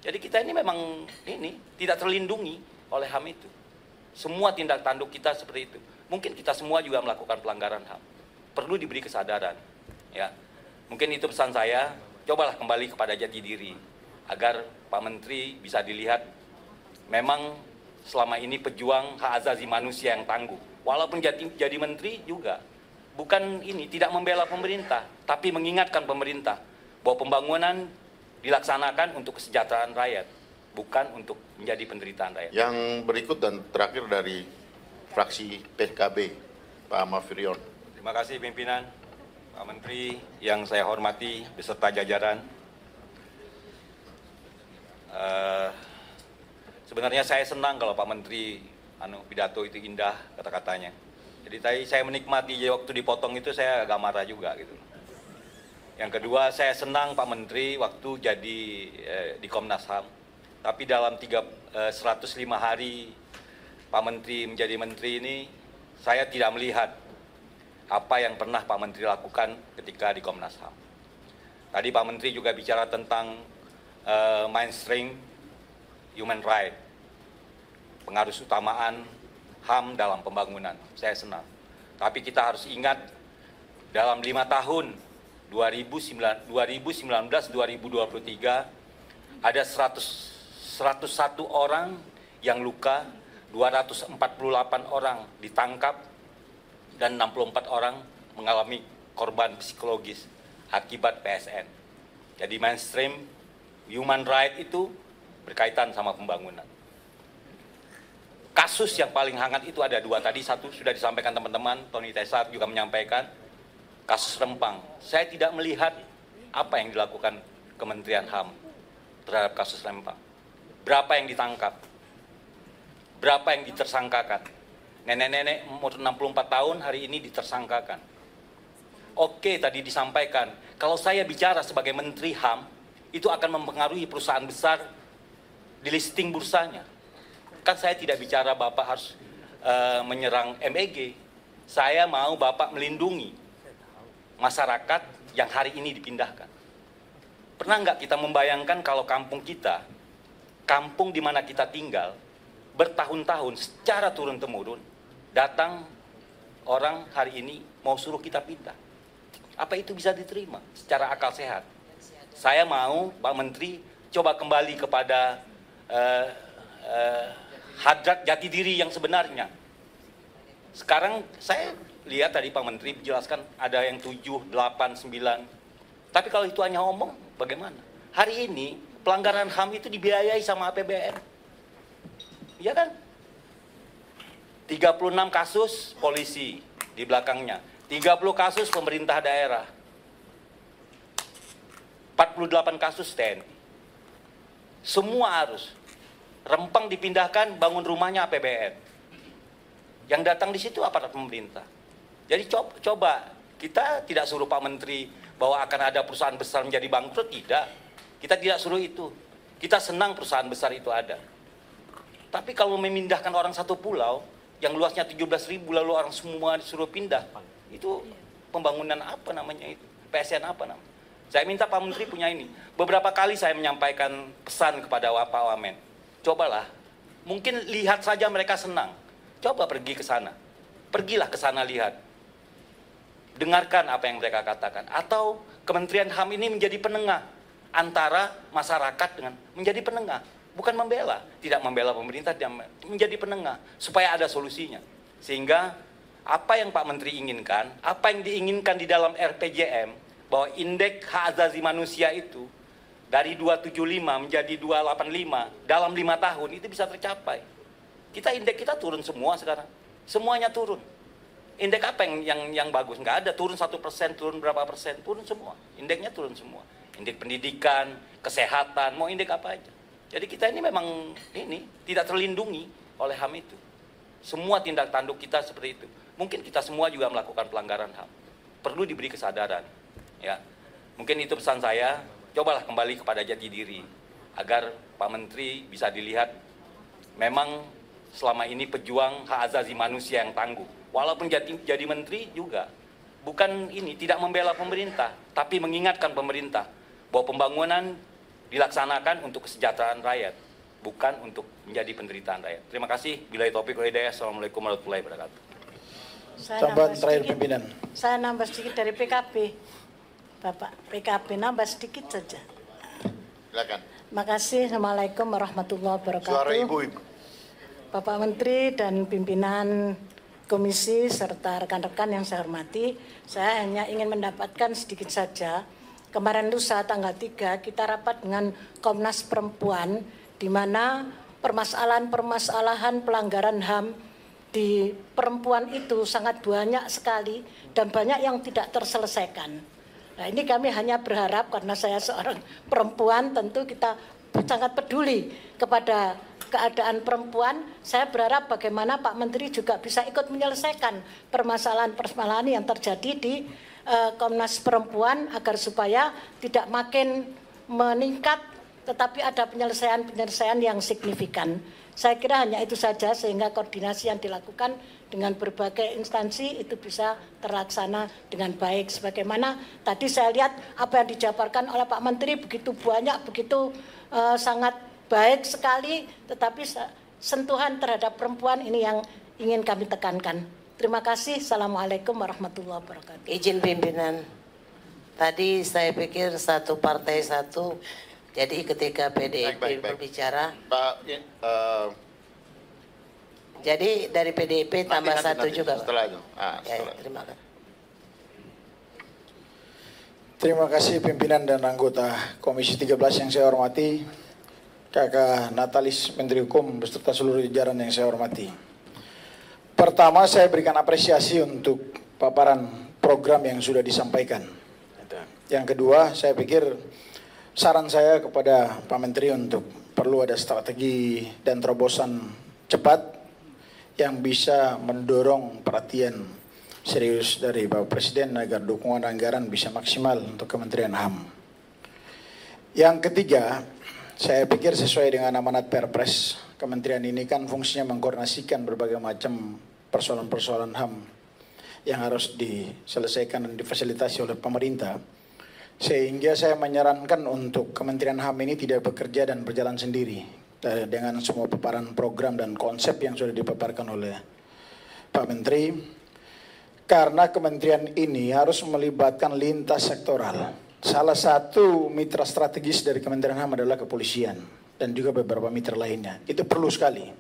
Jadi kita ini memang tidak terlindungi oleh HAM itu. Semua tindak tanduk kita seperti itu. Mungkin kita semua juga melakukan pelanggaran HAM. Perlu diberi kesadaran. Ya, mungkin itu pesan saya. Cobalah kembali kepada jati diri agar Pak Menteri bisa dilihat memang selama ini pejuang hak asasi manusia yang tangguh. Walaupun jadi menteri juga bukan tidak membela pemerintah, tapi mengingatkan pemerintah bahwa pembangunan dilaksanakan untuk kesejahteraan rakyat, bukan untuk menjadi penderitaan rakyat. Yang berikut dan terakhir dari fraksi PKB, Pak Mafrion. Terima kasih pimpinan, Pak Menteri yang saya hormati beserta jajaran. Sebenarnya saya senang kalau Pak Menteri pidato itu indah kata-katanya. Jadi tadi saya menikmati waktu dipotong itu saya agak marah juga gitu. Yang kedua, saya senang Pak Menteri waktu jadi di Komnas HAM. Tapi dalam 105 hari Pak Menteri menjadi menteri ini, saya tidak melihat apa yang pernah Pak Menteri lakukan ketika di Komnas HAM. Tadi Pak Menteri juga bicara tentang mainstream human right, pengaruh utamaan HAM dalam pembangunan. Saya senang. Tapi kita harus ingat dalam 5 tahun 2019-2023 ada 101 orang yang luka, 248 orang ditangkap, dan 64 orang mengalami korban psikologis akibat PSN. Jadi mainstream human right itu berkaitan sama pembangunan. Kasus yang paling hangat itu ada 2 tadi, satu sudah disampaikan teman-teman, Tony Tesar juga menyampaikan, kasus Rempang. Saya tidak melihat apa yang dilakukan Kementerian HAM terhadap kasus Rempang. Berapa yang ditangkap? Berapa yang ditersangkakan? Nenek-nenek umur 64 tahun hari ini ditersangkakan. Oke, tadi disampaikan, kalau saya bicara sebagai Menteri HAM, itu akan mempengaruhi perusahaan besar di listing bursanya. Kan saya tidak bicara Bapak harus menyerang MEG. Saya mau Bapak melindungi masyarakat yang hari ini dipindahkan. Pernah nggak kita membayangkan kalau kampung kita, kampung di mana kita tinggal, bertahun-tahun secara turun-temurun, datang orang hari ini mau suruh kita pindah. Apa itu bisa diterima secara akal sehat? Saya mau Pak Menteri coba kembali kepada hadrat jati diri yang sebenarnya. Sekarang saya lihat tadi Pak Menteri menjelaskan ada yang 7, 8, 9. Tapi kalau itu hanya omong, bagaimana? Hari ini pelanggaran HAM itu dibiayai sama APBN. Iya kan? 36 kasus polisi di belakangnya. 30 kasus pemerintah daerah. 48 kasus TNI. Semua harus. Rempang dipindahkan, bangun rumahnya APBN. Yang datang di situ aparat pemerintah. Jadi coba kita tidak suruh Pak Menteri bahwa akan ada perusahaan besar menjadi bangkrut, tidak. Kita tidak suruh itu. Kita senang perusahaan besar itu ada. Tapi kalau memindahkan orang satu pulau yang luasnya 17.000 lalu orang semua disuruh pindah, itu pembangunan apa namanya itu? PSN apa namanya? Saya minta Pak Menteri punya ini. Beberapa kali saya menyampaikan pesan kepada Pak Wamen. Cobalah, mungkin lihat saja mereka senang. Coba pergi ke sana. Pergilah ke sana lihat. Dengarkan apa yang mereka katakan. Atau Kementerian HAM ini menjadi penengah antara masyarakat dengan menjadi penengah. Bukan membela, tidak membela pemerintah, menjadi penengah supaya ada solusinya. Sehingga apa yang Pak Menteri inginkan, apa yang diinginkan di dalam RPJM, bahwa indeks hak asasi manusia itu dari 275 menjadi 285 dalam 5 tahun itu bisa tercapai. Indeks kita turun semua sekarang, semuanya turun. Indeks apa yang bagus? Nggak ada, turun 1%, turun berapa persen, turun semua. Indeksnya turun semua. Indeks pendidikan, kesehatan, mau indeks apa aja. Jadi kita ini memang tidak terlindungi oleh HAM itu. Semua tindak tanduk kita seperti itu. Mungkin kita semua juga melakukan pelanggaran HAM. Perlu diberi kesadaran. Ya, mungkin itu pesan saya. Cobalah kembali kepada jati diri agar Pak Menteri bisa dilihat memang selama ini pejuang hak asasi manusia yang tangguh. Walaupun jadi menteri juga bukan tidak membela pemerintah, tapi mengingatkan pemerintah bahwa pembangunan dilaksanakan untuk kesejahteraan rakyat, bukan untuk menjadi penderitaan rakyat. Terima kasih. Billahi taufiq wal hidayah. Assalamualaikum warahmatullahi wabarakatuh. Tambahan terakhir pimpinan. Saya nambah sedikit dari PKB, Bapak. PKB nambah sedikit saja. Silakan. Makasih. Assalamualaikum warahmatullahi wabarakatuh. Suara ibu. Bapak Menteri dan pimpinan komisi serta rekan-rekan yang saya hormati, saya hanya ingin mendapatkan sedikit saja. Kemarin lusa tanggal 3 kita rapat dengan Komnas Perempuan, di mana permasalahan-permasalahan pelanggaran HAM di perempuan itu sangat banyak sekali dan banyak yang tidak terselesaikan. Nah, ini kami hanya berharap, karena saya seorang perempuan, tentu kita sangat peduli kepada keadaan perempuan. Saya berharap bagaimana Pak Menteri juga bisa ikut menyelesaikan permasalahan-permasalahan yang terjadi di Komnas Perempuan, agar supaya tidak makin meningkat, tetapi ada penyelesaian-penyelesaian yang signifikan. Saya kira hanya itu saja, sehingga koordinasi yang dilakukan dengan berbagai instansi itu bisa terlaksana dengan baik. Sebagaimana tadi saya lihat apa yang dijabarkan oleh Pak Menteri begitu banyak, begitu sangat baik sekali, tetapi sentuhan terhadap perempuan ini yang ingin kami tekankan. Terima kasih. Assalamualaikum warahmatullahi wabarakatuh. Izin pimpinan, tadi saya pikir satu partai satu, jadi ketika PDIP berbicara, Pak, jadi dari PDIP tambah satu juga. Setelah itu. Terima kasih. Terima kasih pimpinan dan anggota Komisi 13 yang saya hormati, Kakak Natalis Menteri Hukum beserta seluruh jajaran yang saya hormati. Pertama, saya berikan apresiasi untuk paparan program yang sudah disampaikan. Yang kedua, saya pikir saran saya kepada Pak Menteri untuk perlu ada strategi dan terobosan cepat yang bisa mendorong perhatian serius dari Bapak Presiden agar dukungan anggaran bisa maksimal untuk Kementerian HAM. Yang ketiga, saya pikir sesuai dengan amanat Perpres, kementerian ini kan fungsinya mengkoordinasikan berbagai macam persoalan-persoalan HAM yang harus diselesaikan dan difasilitasi oleh pemerintah. Sehingga saya menyarankan untuk Kementerian HAM ini tidak bekerja dan berjalan sendiri dengan semua paparan program dan konsep yang sudah dipaparkan oleh Pak Menteri. Karena kementerian ini harus melibatkan lintas sektoral. Salah satu mitra strategis dari Kementerian HAM adalah kepolisian dan juga beberapa mitra lainnya. Itu perlu sekali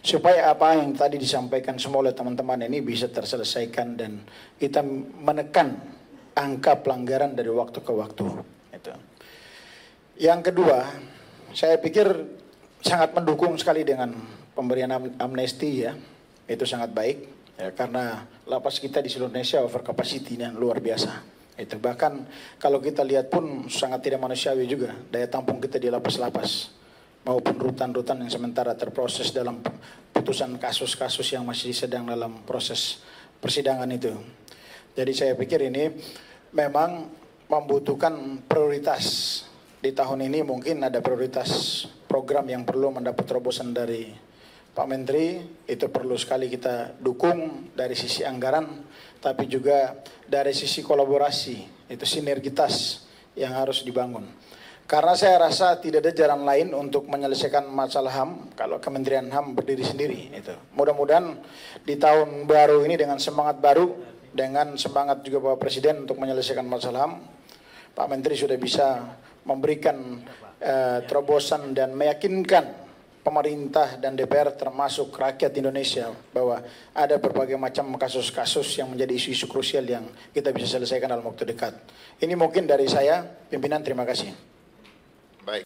supaya apa yang tadi disampaikan semua oleh teman-teman ini bisa terselesaikan dan kita menekan angka pelanggaran dari waktu ke waktu. Yang kedua, saya pikir sangat mendukung sekali dengan pemberian amnesti ya. Itu sangat baik ya, karena lapas kita di seluruh Indonesia over capacity dan luar biasa. Itu bahkan kalau kita lihat pun sangat tidak manusiawi juga daya tampung kita di lapas-lapas maupun rutan-rutan yang sementara terproses dalam putusan kasus-kasus yang masih sedang dalam proses persidangan itu. Jadi saya pikir ini memang membutuhkan prioritas. Di tahun ini mungkin ada prioritas program yang perlu mendapat terobosan dari Pak Menteri, itu perlu sekali kita dukung dari sisi anggaran, tapi juga dari sisi kolaborasi, itu sinergitas yang harus dibangun. Karena saya rasa tidak ada jalan lain untuk menyelesaikan masalah HAM kalau Kementerian HAM berdiri sendiri. Mudah-mudahan di tahun baru ini dengan semangat baru, dengan semangat juga Bapak Presiden untuk menyelesaikan masalah HAM, Pak Menteri sudah bisa memberikan terobosan dan meyakinkan pemerintah dan DPR termasuk rakyat Indonesia bahwa ada berbagai macam kasus-kasus yang menjadi isu-isu krusial yang kita bisa selesaikan dalam waktu dekat. Ini mungkin dari saya, pimpinan, terima kasih. Baik.